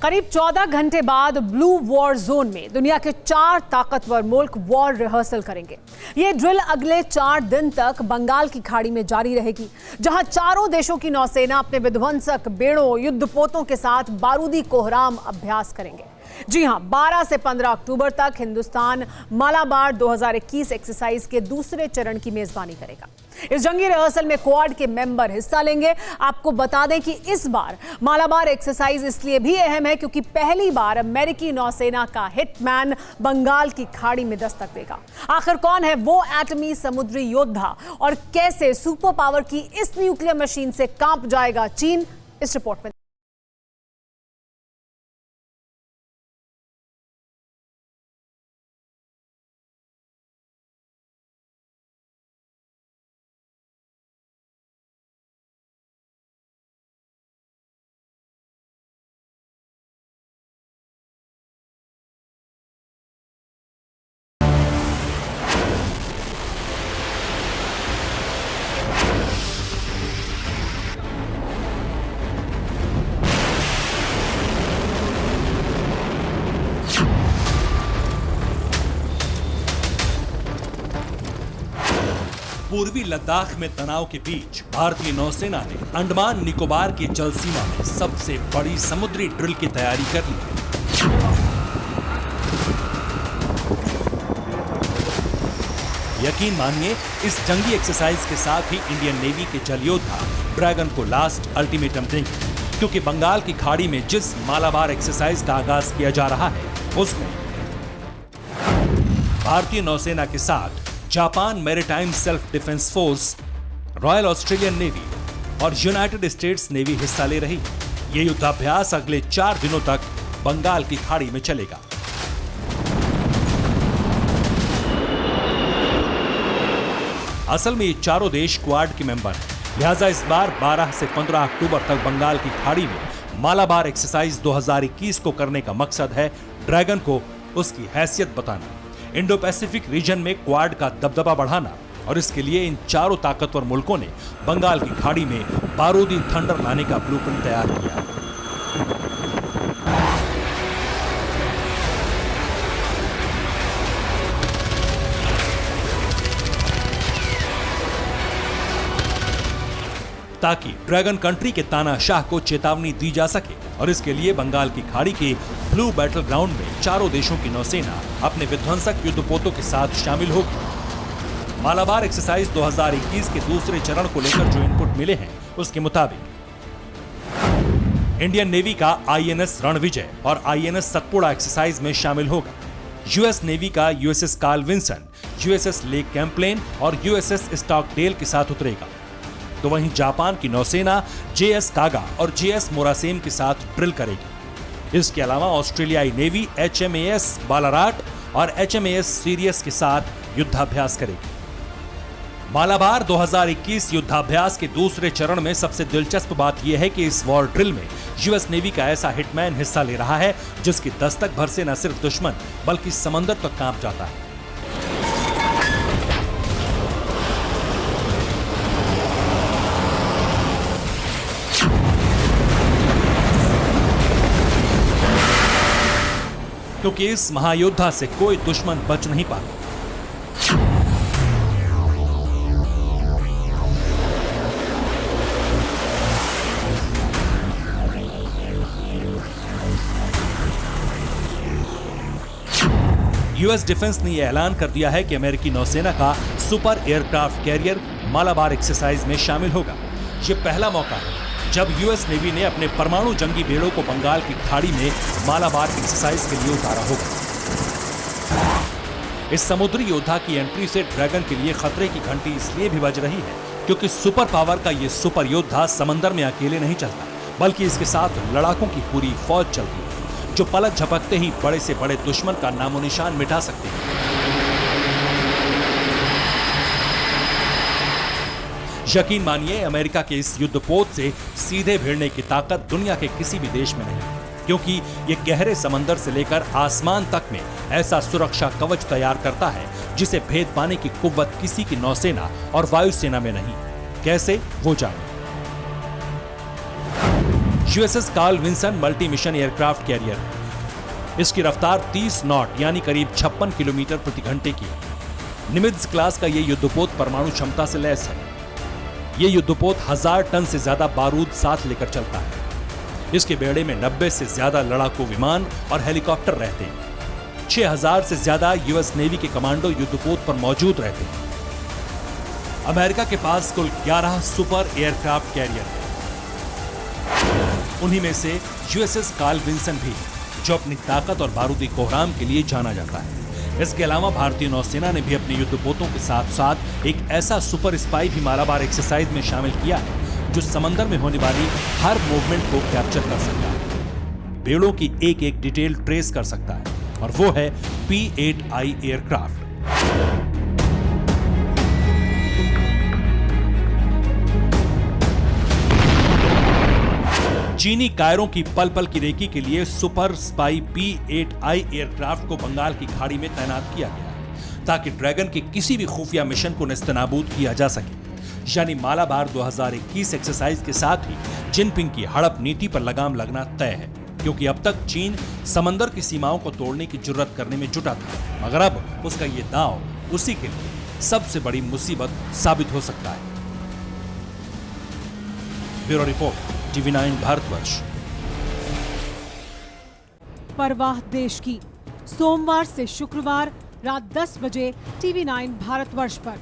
करीब 14 घंटे बाद ब्लू वॉर जोन में दुनिया के 4 ताकतवर मुल्क वॉर रिहर्सल करेंगे। ये ड्रिल अगले 4 दिन तक बंगाल की खाड़ी में जारी रहेगी, जहां चारों देशों की नौसेना अपने विध्वंसक बेड़ों, युद्धपोतों के साथ बारूदी कोहराम अभ्यास करेंगे। जी हां, 12 से 15 अक्टूबर तक हिंदुस्तान मालाबार 2021 एक्सरसाइज के दूसरे चरण की मेजबानी करेगा। इस जंगी रिहर्सल में क्वाड के मेंबर हिस्सा लेंगे। आपको बता दें कि इस बार मालाबार एक्सरसाइज इसलिए भी अहम है क्योंकि पहली बार अमेरिकी नौसेना का हिटमैन बंगाल की खाड़ी में दस्तक देगा। आखिर कौन है वो एटमी समुद्री योद्धा और कैसे सुपर पावर की इस न्यूक्लियर मशीन से कांप जाएगा चीन, इस रिपोर्ट में। पूर्वी लद्दाख में तनाव के बीच भारतीय नौसेना ने अंडमान निकोबार की जल सीमा में सबसे बड़ी समुद्री ड्रिल की तैयारी कर ली। यकीन मानिए, इस जंगी एक्सरसाइज के साथ ही इंडियन नेवी के जल योद्धा ड्रैगन को लास्ट अल्टीमेटम देंगे, क्योंकि बंगाल की खाड़ी में जिस मालाबार एक्सरसाइज का आगाज किया जा रहा है उसमें भारतीय नौसेना के साथ Japan maritime self defence force, royal Australian navy और यूनाइटेड स्टेट्स नेवी हिस्सा ले रही है। यह युद्धाभ्यास अगले 4 दिनों तक बंगाल की खाड़ी में चलेगा। असल में ये चारों देश क्वाड के मेंबर हैं, लिहाजा इस बार 12 से 15 अक्टूबर तक बंगाल की खाड़ी में मालाबार एक्सरसाइज 2021 को करने का मकसद है ड्रैगन को उसकी हैसियत बताना, इंडो पैसिफिक रीजन में क्वाड का दबदबा बढ़ाना, और इसके लिए इन चारों ताकतवर मुल्कों ने बंगाल की खाड़ी में बारूदी थंडर लाने का ब्लूप्रिंट तैयार किया है। ताकि ड्रैगन कंट्री के तानाशाह को चेतावनी दी जा सके, और इसके लिए बंगाल की खाड़ी के ब्लू बैटल ग्राउंड में चारों देशों की नौसेना अपने विध्वंसक युद्धपोतों के साथ शामिल होगी। मालाबार एक्सरसाइज 2021 के दूसरे चरण को लेकर जो इनपुट मिले हैं उसके मुताबिक इंडियन नेवी का आईएनएस रणविजय और आईएनएस सतपुड़ा एक्सरसाइज में शामिल होगा। यूएस नेवी का USS Carl Vinson, USS Lake Champlain और यूएसएस स्टॉकडेल के साथ उतरेगा। तो वहीं जापान की नौसेना जेएस कागा और जेएस मोरासेम के साथ ड्रिल करेगी। इसके अलावा ऑस्ट्रेलियाई नेवी एचएमएस बालाराट और एचएमएस सीरियस के साथ युद्धाभ्यास करेगी। मालाबार 2021 युद्धाभ्यास के दूसरे चरण में सबसे दिलचस्प बात यह है कि इस वॉर ड्रिल में यूएस नेवी का ऐसा हिटमैन हिस्सा ले रहा है जिसकी दस्तक भर से न सिर्फ दुश्मन बल्कि समंदर तक कांप जाता है। क्योंकि इस महायोद्धा से कोई दुश्मन बच नहीं पाता। यूएस डिफेंस ने यह ऐलान कर दिया है कि अमेरिकी नौसेना का super aircraft carrier Malabar exercise में शामिल होगा। यह पहला मौका है जब यूएस नेवी ने अपने परमाणु जंगी बेड़ों को बंगाल की खाड़ी में मालाबार एक्सरसाइज के लिए उतारा होगा। इस समुद्री योद्धा की एंट्री से ड्रैगन के लिए खतरे की घंटी इसलिए भी बज रही है क्योंकि सुपर पावर का ये सुपर योद्धा समंदर में अकेले नहीं चलता, बल्कि इसके साथ लड़ाकों की पूरी फौज चलती है जो पलक झपकते ही बड़े से बड़े दुश्मन का नामो निशान मिटा सकते हैं। यकीन मानिए, अमेरिका के इस युद्धपोत से सीधे भिड़ने की ताकत दुनिया के किसी भी देश में नहीं, क्योंकि ये गहरे समंदर से लेकर आसमान तक में ऐसा सुरक्षा कवच तैयार करता है जिसे भेद पाने की कुव्वत किसी की नौसेना और वायुसेना में नहीं। कैसे, वो जाने। USS Carl Vinson multi mission aircraft carrier है। इसकी रफ्तार 30 नॉट यानी करीब 56 किलोमीटर प्रति घंटे की है। निमित्ज क्लास का यह युद्धपोत परमाणु क्षमता से लैस है। यह युद्धपोत 1000 टन से ज्यादा बारूद साथ लेकर चलता है। इसके बेड़े में 90 से ज्यादा लड़ाकू विमान और हेलीकॉप्टर रहते हैं। 6000 से ज्यादा यूएस नेवी के कमांडो युद्धपोत पर मौजूद रहते हैं। अमेरिका के पास कुल 11 सुपर एयरक्राफ्ट कैरियर हैं। उन्हीं में से यूएसएस कार्ल विंसन भी, जो अपनी ताकत और बारूदी कोहराम के लिए जाना जाता है। इसके अलावा भारतीय नौसेना ने भी अपने युद्धपोतों के साथ साथ एक ऐसा सुपर स्पाई भी मालाबार एक्सरसाइज में शामिल किया है, जो समंदर में होने वाली हर मूवमेंट को कैप्चर कर सकता है, बेड़ों की एक एक डिटेल ट्रेस कर सकता है, और वो है P-8I एयरक्राफ्ट। चीनी कायरों की पल पल की रेकी के लिए सुपर स्पाई P-8I एयरक्राफ्ट को बंगाल की खाड़ी में तैनात किया गया है, ताकि ड्रैगन के किसी भी खुफिया मिशन को नेस्तनाबूद किया जा सके। यानी मालाबार 2021 एक्सरसाइज के साथ ही जिनपिंग की हड़प नीति पर लगाम लगना तय है, क्योंकि अब तक चीन समंदर की सीमाओं को तोड़ने की जुर्रत करने में जुटा था, मगर अब उसका ये दांव उसी के लिए सबसे बड़ी मुसीबत साबित हो सकता है। Bureau report, TV9 Bharatvarsh. परवाह देश की, सोमवार से शुक्रवार रात 10 बजे TV9 भारतवर्ष पर।